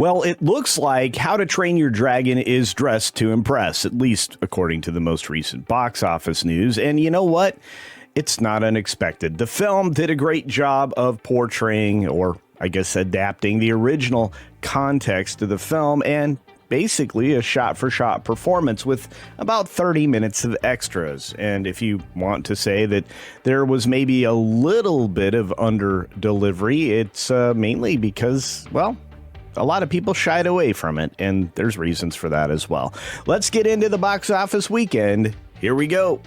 Well, it looks like How to Train Your Dragon is dressed to impress, at least according to the most recent box office news. And you know what? It's not unexpected. The film did a great job of portraying, or I guess adapting, the original context of the film and basically a shot-for-shot performance with about 30 minutes of extras. And if you want to say that there was maybe a little bit of under-delivery, it's mainly because, well, a lot of people shied away from it, and there's reasons for that as well. Let's get into the box office weekend. Here we go.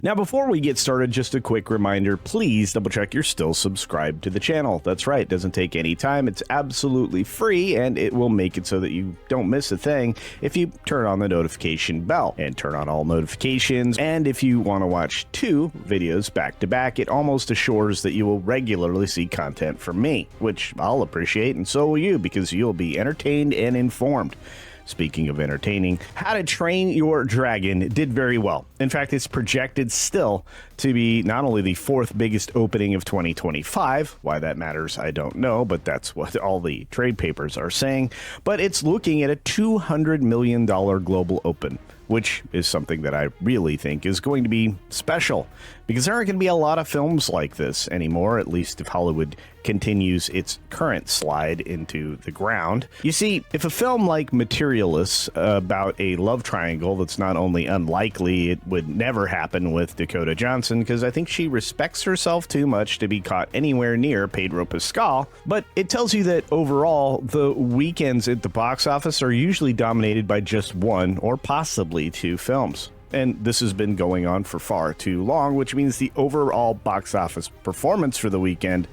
Now, before we get started, just a quick reminder, please double check you're still subscribed to the channel. That's right, it doesn't take any time, it's absolutely free, and it will make it so that you don't miss a thing if you turn on the notification bell and turn on all notifications. And if you want to watch 2 videos back to back, it almost assures that you will regularly see content from me, which I'll appreciate, and so will you, because you'll be entertained and informed. Speaking of entertaining, How to Train Your Dragon did very well. In fact, it's projected still to be not only the 4th biggest opening of 2025, why that matters I don't know, but that's what all the trade papers are saying, but it's looking at a $200 million global open, which is something that I really think is going to be special, because there aren't going to be a lot of films like this anymore, at least if Hollywood continues its current slide into the ground. You see, if a film like Materialists about a love triangle that's not only unlikely, it would never happen with Dakota Johnson, because I think she respects herself too much to be caught anywhere near Pedro Pascal, but it tells you that overall, the weekends at the box office are usually dominated by just 1 or possibly 2 films. And this has been going on for far too long, which means the overall box office performance for the weekend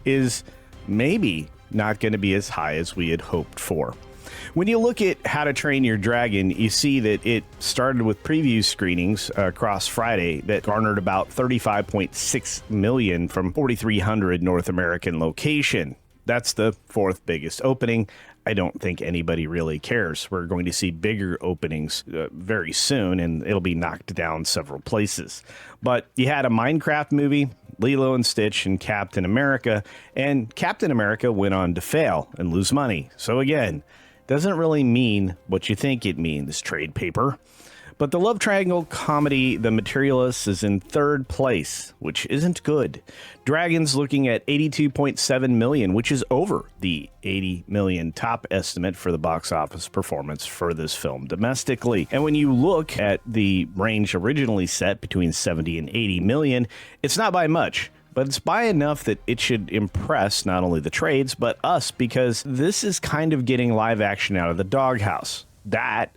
is maybe not going to be as high as we had hoped for. When you look at How to Train Your Dragon, you see that it started with preview screenings across Friday that garnered about 35.6 million from 4,300 North American location. That's the 4th biggest opening. I don't think anybody really cares. We're going to see bigger openings very soon, and it'll be knocked down several places. But you had a Minecraft movie, Lilo and Stitch, and Captain America, and Captain America went on to fail and lose money. So again, doesn't really mean what you think it means, trade paper. But the love triangle comedy The Materialists is in 3rd place, which isn't good. Dragon's looking at 82.7 million, which is over the 80 million top estimate for the box office performance for this film domestically. And when you look at the range originally set between 70 and 80 million, it's not by much, but it's by enough that it should impress not only the trades, but us, because this is kind of getting live action out of the doghouse. That,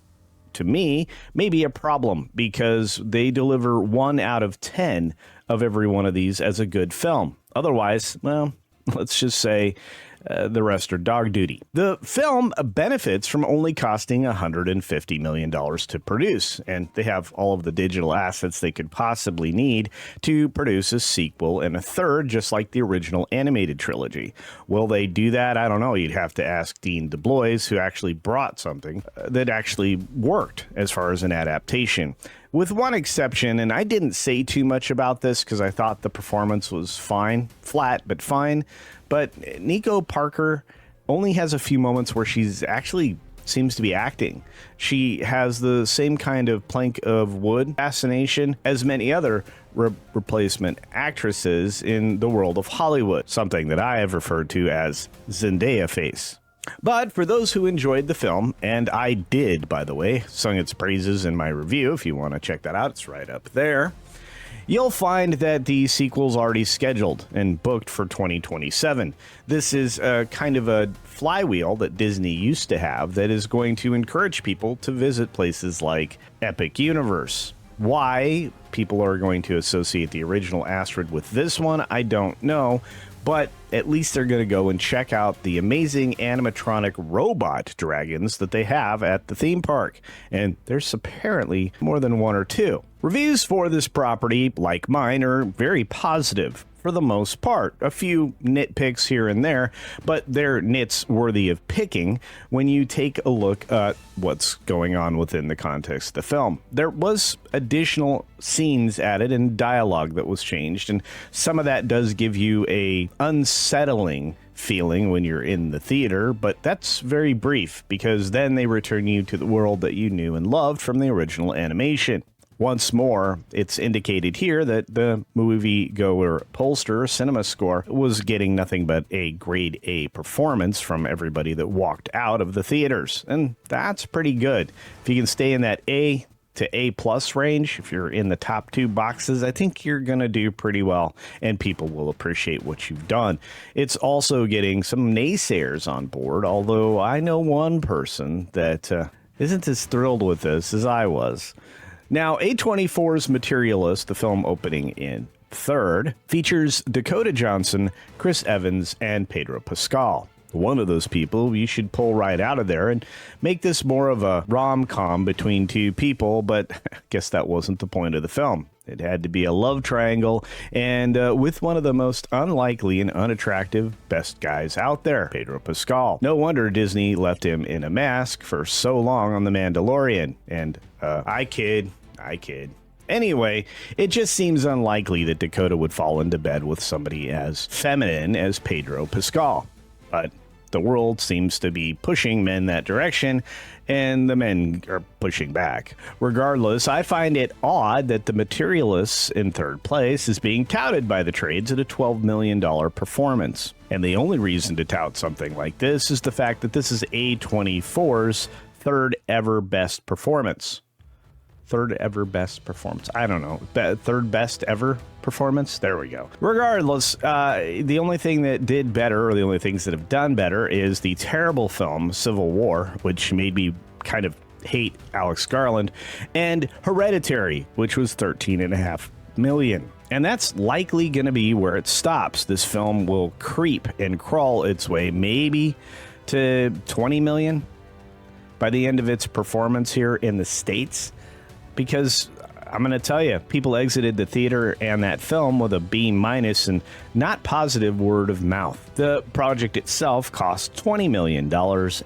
to me, may be a problem, because they deliver 1 out of 10 of every one of these as a good film. Otherwise, well, let's just say the rest are dog duty. The film benefits from only costing $150 million to produce, and they have all of the digital assets they could possibly need to produce a sequel and a 3rd, just like the original animated trilogy. Will they do that? I don't know. You'd have to ask Dean DeBlois, who actually brought something that actually worked as far as an adaptation. With one exception, and I didn't say too much about this because I thought the performance was fine, flat, but fine. But Nico Parker only has a few moments where she's actually seems to be acting. She has the same kind of plank of wood fascination as many other replacement actresses in the world of Hollywood, something that I have referred to as Zendaya face. But for those who enjoyed the film, and I did, by the way, sung its praises in my review, if you want to check that out, it's right up there, you'll find that the sequel's already scheduled and booked for 2027. This is a kind of a flywheel that Disney used to have that is going to encourage people to visit places like Epic Universe. Why people are going to associate the original Astrid with this one, I don't know. But at least they're going to go and check out the amazing animatronic robot dragons that they have at the theme park. And there's apparently more than 1 or 2. Reviews for this property, like mine, are very positive for the most part. A few nitpicks here and there, but they're nits worthy of picking when you take a look at what's going on within the context of the film. There was additional scenes added and dialogue that was changed, and some of that does give you a unsettling feeling when you're in the theater, but that's very brief because then they return you to the world that you knew and loved from the original animation. Once more, it's indicated here that the moviegoer pollster cinema score was getting nothing but a grade A performance from everybody that walked out of the theaters, and that's pretty good. If you can stay in that A to A plus range, if you're in the top 2 boxes, I think you're going to do pretty well, and people will appreciate what you've done. It's also getting some naysayers on board, although I know one person that isn't as thrilled with this as I was. Now, A24's Materialists, the film opening in third, features Dakota Johnson, Chris Evans, and Pedro Pascal. One of those people you should pull right out of there and make this more of a rom-com between two people, but I guess that wasn't the point of the film. It had to be a love triangle, and with one of the most unlikely and unattractive best guys out there, Pedro Pascal. No wonder Disney left him in a mask for so long on The Mandalorian. And I kid. Anyway, it just seems unlikely that Dakota would fall into bed with somebody as feminine as Pedro Pascal. But the world seems to be pushing men that direction, and the men are pushing back. Regardless, I find it odd that the Materialists in third place is being touted by the trades at a $12 million performance. And the only reason to tout something like this is the fact that this is A24's third ever best performance. Third ever best performance. I don't know. Third best ever performance? There we go. Regardless, the only thing that did better, or the only things that have done better, is the terrible film Civil War, which made me kind of hate Alex Garland, and Hereditary, which was $13.5 million. And that's likely going to be where it stops. This film will creep and crawl its way maybe to $20 million by the end of its performance here in the States. Because I'm going to tell you, people exited the theater and that film with a B- and not positive word of mouth. The project itself cost $20 million,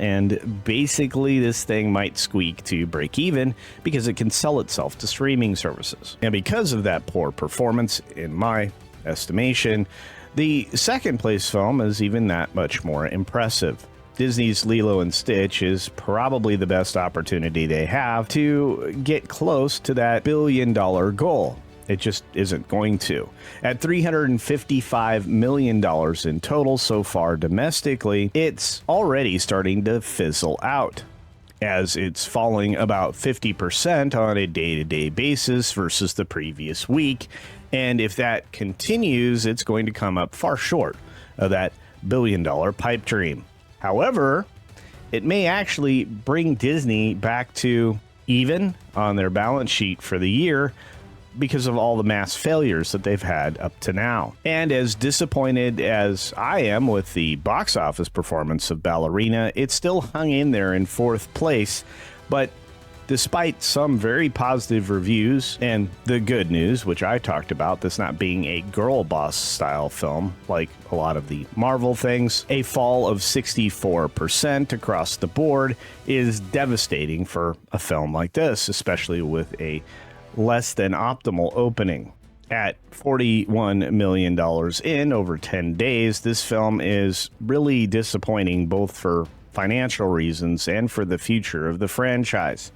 and basically this thing might squeak to break even because it can sell itself to streaming services. And because of that poor performance, in my estimation, the second place film is even that much more impressive. Disney's Lilo and Stitch is probably the best opportunity they have to get close to that $1 billion goal. It just isn't going to. At $355 million in total so far domestically, it's already starting to fizzle out, as it's falling about 50% on a day-to-day basis versus the previous week. And if that continues, it's going to come up far short of that $1 billion pipe dream. However, it may actually bring Disney back to even on their balance sheet for the year because of all the mass failures that they've had up to now. And as disappointed as I am with the box office performance of Ballerina, it still hung in there in fourth place. But despite some very positive reviews and the good news, which I talked about, this not being a girl boss style film like a lot of the Marvel things, a fall of 64% across the board is devastating for a film like this, especially with a less than optimal opening. At $41 million in over 10 days, this film is really disappointing both for financial reasons and for the future of the franchise.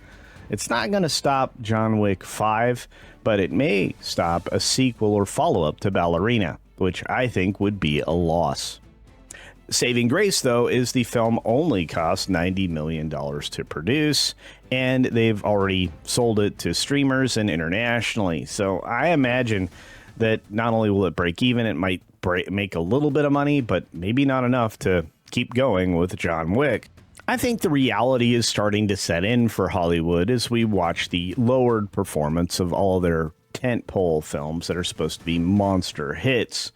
It's not going to stop John Wick 5, but it may stop a sequel or follow-up to Ballerina, which I think would be a loss. Saving grace, though, is the film only cost $90 million to produce, and they've already sold it to streamers and internationally. So I imagine that not only will it break even, it might make a little bit of money, but maybe not enough to keep going with John Wick. I think the reality is starting to set in for Hollywood as we watch the lowered performance of all their tentpole films that are supposed to be monster hits.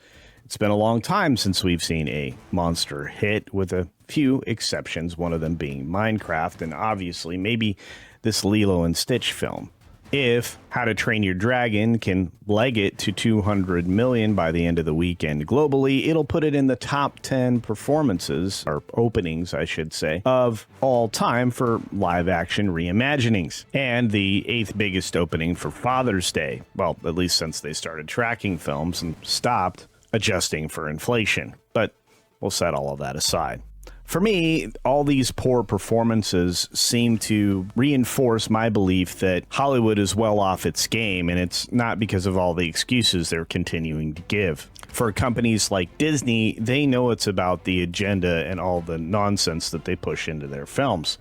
It's been a long time since we've seen a monster hit, with a few exceptions, one of them being Minecraft, and obviously maybe this Lilo and Stitch film. If How to Train Your Dragon can leg it to 200 million by the end of the weekend globally, it'll put it in the top 10 performances, or openings, I should say, of all time for live action reimaginings. And the 8th biggest opening for Father's Day. Well, at least since they started tracking films and stopped adjusting for inflation. But we'll set all of that aside. For me, all these poor performances seem to reinforce my belief that Hollywood is well off its game, and it's not because of all the excuses they're continuing to give. For companies like Disney, they know it's about the agenda and all the nonsense that they push into their films.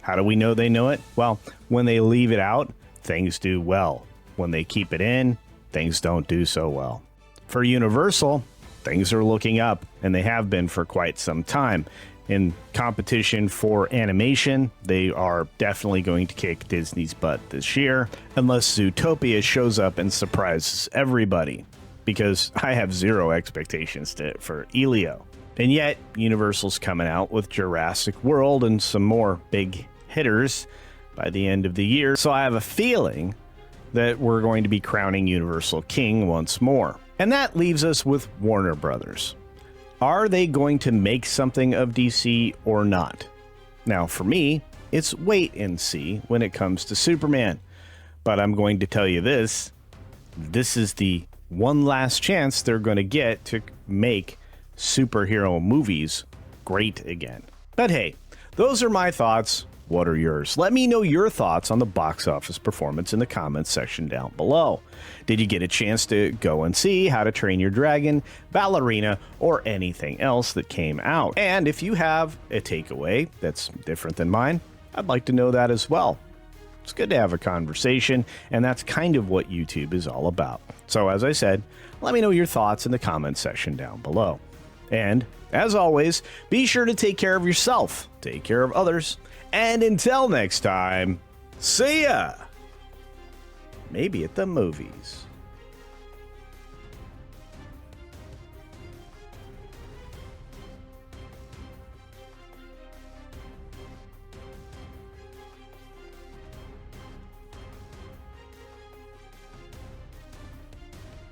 How do we know they know it? Well, when they leave it out, things do well. When they keep it in, things don't do so well. For Universal, things are looking up, and they have been for quite some time. In competition for animation, they are definitely going to kick Disney's butt this year, unless Zootopia shows up and surprises everybody, because I have zero expectations for Elio. And yet, Universal's coming out with Jurassic World and some more big hitters by the end of the year, so I have a feeling that we're going to be crowning Universal king once more. And that leaves us with Warner Brothers. Are they going to make something of DC or not? Now, for me, it's wait and see when it comes to Superman. But I'm going to tell you this is the one last chance they're going to get to make superhero movies great again. But hey, those are my thoughts. What are yours? Let me know your thoughts on the box office performance in the comments section down below. Did you get a chance to go and see How to Train Your Dragon, Ballerina, or anything else that came out? And if you have a takeaway that's different than mine, I'd like to know that as well. It's good to have a conversation, and that's kind of what YouTube is all about. So as I said, let me know your thoughts in the comments section down below. And as always, be sure to take care of yourself, take care of others, and until next time, see ya! Maybe at the movies.